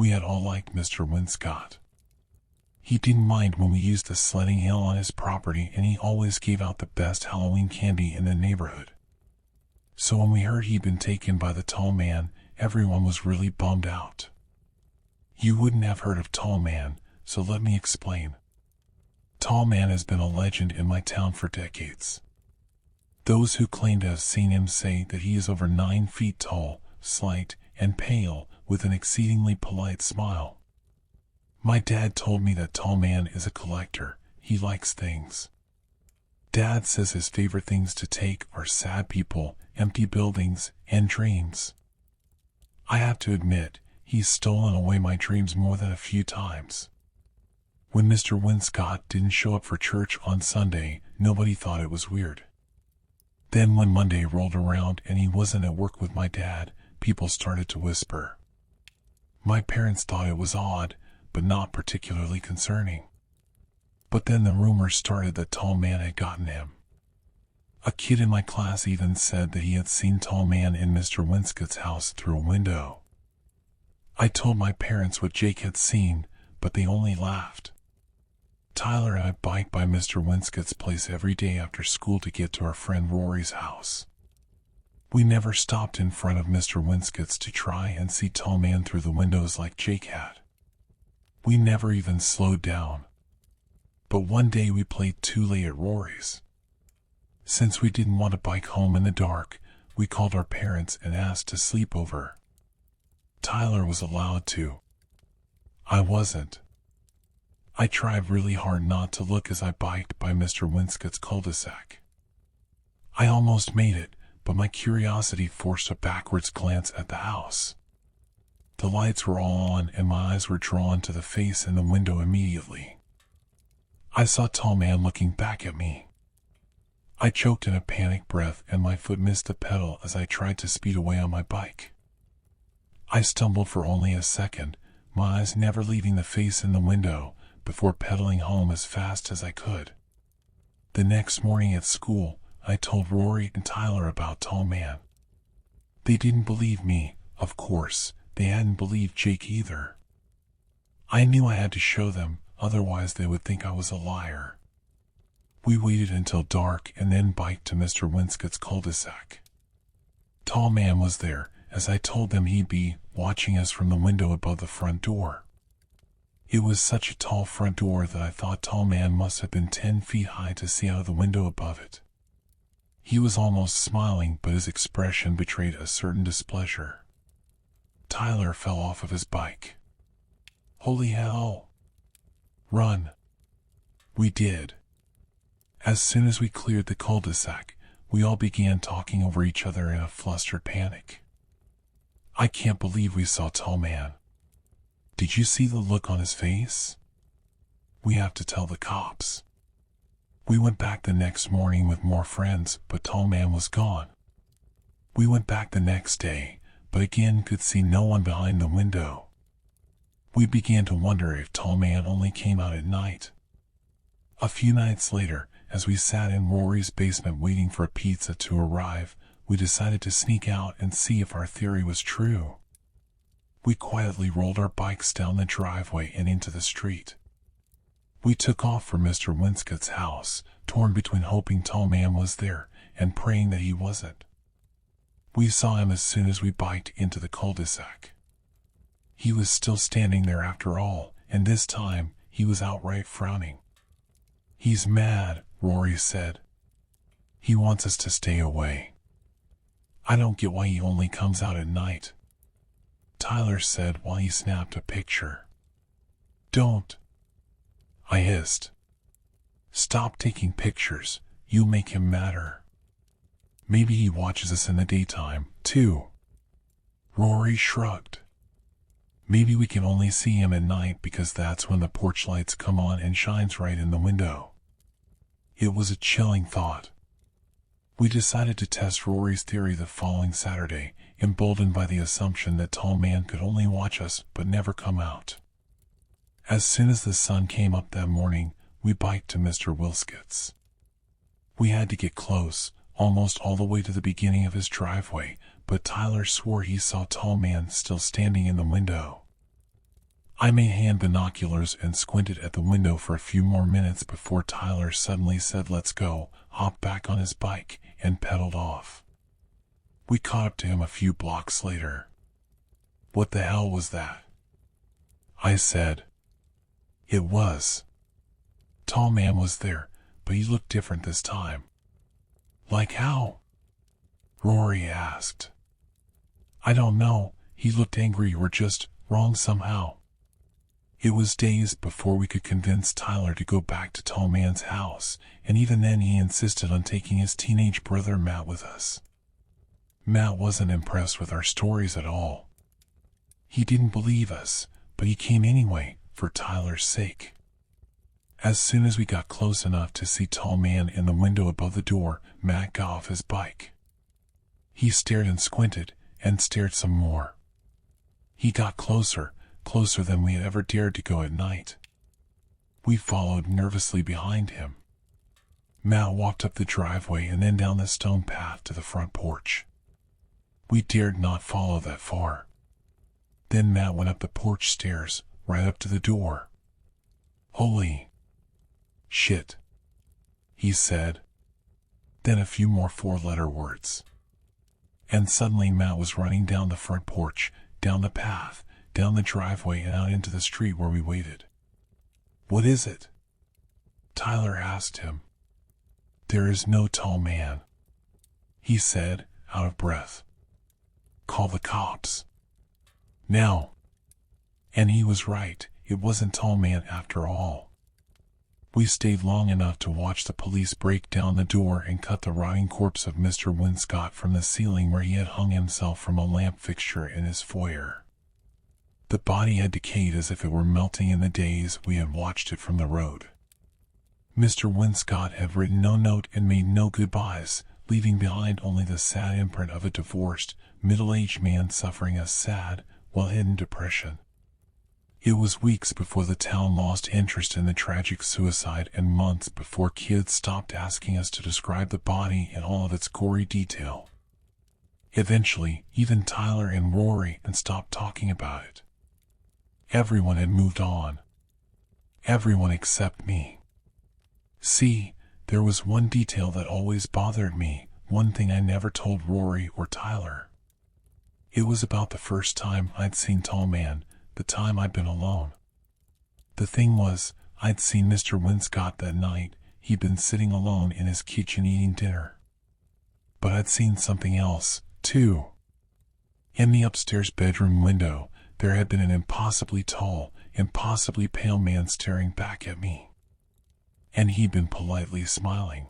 We had all liked Mr. Winscott. He didn't mind when we used the sledding hill on his property, and he always gave out the best Halloween candy in the neighborhood. So when we heard he'd been taken by the tall man, everyone was really bummed out. You wouldn't have heard of Tall Man, so let me explain. Tall Man has been a legend in my town for decades. Those who claim to have seen him say that he is over 9 feet tall, slight, and pale, with an exceedingly polite smile. My dad told me that Tall Man is a collector. He likes things. Dad says his favorite things to take are sad people, empty buildings, and dreams. I have to admit, he's stolen away my dreams more than a few times. When Mr. Winscott didn't show up for church on Sunday, nobody thought it was weird. Then when Monday rolled around and he wasn't at work with my dad, people started to whisper. My parents thought it was odd, but not particularly concerning. But then the rumors started that Tall Man had gotten him. A kid in my class even said that he had seen Tall Man in Mr. Winscott's house through a window. I told my parents what Jake had seen, but they only laughed. Tyler and I biked by Mr. Winscott's place every day after school to get to our friend Rory's house. We never stopped in front of Mr. Winscott's to try and see Tall Man through the windows like Jake had. We never even slowed down. But one day we played too late at Rory's. Since we didn't want to bike home in the dark, we called our parents and asked to sleep over. Tyler was allowed to. I wasn't. I tried really hard not to look as I biked by Mr. Winscott's cul-de-sac. I almost made it, but my curiosity forced a backwards glance at the house. The lights were all on and my eyes were drawn to the face in the window immediately. I saw Tall Man looking back at me. I choked in a panic breath and my foot missed the pedal as I tried to speed away on my bike. I stumbled for only a second, my eyes never leaving the face in the window, before pedaling home as fast as I could. The next morning at school, I told Rory and Tyler about Tall Man. They didn't believe me, of course. They hadn't believed Jake either. I knew I had to show them, otherwise they would think I was a liar. We waited until dark and then biked to Mr. Winscott's cul-de-sac. Tall Man was there, as I told them he'd be, watching us from the window above the front door. It was such a tall front door that I thought Tall Man must have been 10 feet high to see out of the window above it. He was almost smiling, but his expression betrayed a certain displeasure. Tyler fell off of his bike. Holy hell! Run! We did. As soon as we cleared the cul-de-sac, we all began talking over each other in a flustered panic. I can't believe we saw Tall Man. Did you see the look on his face? We have to tell the cops. We went back the next morning with more friends, but Tall Man was gone. We went back the next day, but again could see no one behind the window. We began to wonder if Tall Man only came out at night. A few nights later, as we sat in Rory's basement waiting for a pizza to arrive, we decided to sneak out and see if our theory was true. We quietly rolled our bikes down the driveway and into the street. We took off for Mr. Winscott's house, torn between hoping Tall Man was there and praying that he wasn't. We saw him as soon as we biked into the cul-de-sac. He was still standing there after all, and this time, he was outright frowning. He's mad, Rory said. He wants us to stay away. I don't get why he only comes out at night. Tyler said while he snapped a picture. Don't. I hissed. Stop taking pictures, you'll make him madder. Maybe he watches us in the daytime, too. Rory shrugged. Maybe we can only see him at night because that's when the porch lights come on and shines right in the window. It was a chilling thought. We decided to test Rory's theory the following Saturday, emboldened by the assumption that Tall Man could only watch us but never come out. As soon as the sun came up that morning, we biked to Mr. Winscott's. We had to get close, almost all the way to the beginning of his driveway, but Tyler swore he saw Tall Man still standing in the window. I made hand binoculars and squinted at the window for a few more minutes before Tyler suddenly said, "Let's go," hopped back on his bike, and pedaled off. We caught up to him a few blocks later. "What the hell was that?" I said. "It was. Tall man was there, but he looked different this time." "Like how?" Rory asked. "I don't know, he looked angry or just wrong somehow." It was days before we could convince Tyler to go back to Tall Man's house, and even then he insisted on taking his teenage brother Matt with us. Matt wasn't impressed with our stories at all. He didn't believe us, but he came anyway, for Tyler's sake. As soon as we got close enough to see Tall Man in the window above the door, Matt got off his bike. He stared and squinted, and stared some more. He got closer than we had ever dared to go at night. We followed nervously behind him. Matt walked up the driveway and then down the stone path to the front porch. We dared not follow that far. Then Matt went up the porch stairs, right up to the door. "Holy shit," he said. Then a few more four-letter words. And suddenly Matt was running down the front porch, down the path, down the driveway and out into the street where we waited. "What is it?" Tyler asked him. "There is no Tall Man," he said, out of breath. "Call the cops. Now." And he was right, it wasn't Tall Man after all. We stayed long enough to watch the police break down the door and cut the rotting corpse of Mr. Winscott from the ceiling where he had hung himself from a lamp fixture in his foyer. The body had decayed as if it were melting in the days we had watched it from the road. Mr. Winscott had written no note and made no goodbyes, leaving behind only the sad imprint of a divorced, middle-aged man suffering a sad, well-hidden depression. It was weeks before the town lost interest in the tragic suicide and months before kids stopped asking us to describe the body in all of its gory detail. Eventually, even Tyler and Rory had stopped talking about it. Everyone had moved on. Everyone except me. See, there was one detail that always bothered me, one thing I never told Rory or Tyler. It was about the first time I'd seen Tall Man, the time I'd been alone. The thing was, I'd seen Mr. Winscott that night. He'd been sitting alone in his kitchen eating dinner. But I'd seen something else, too. In the upstairs bedroom window, there had been an impossibly tall, impossibly pale man staring back at me. And he'd been politely smiling.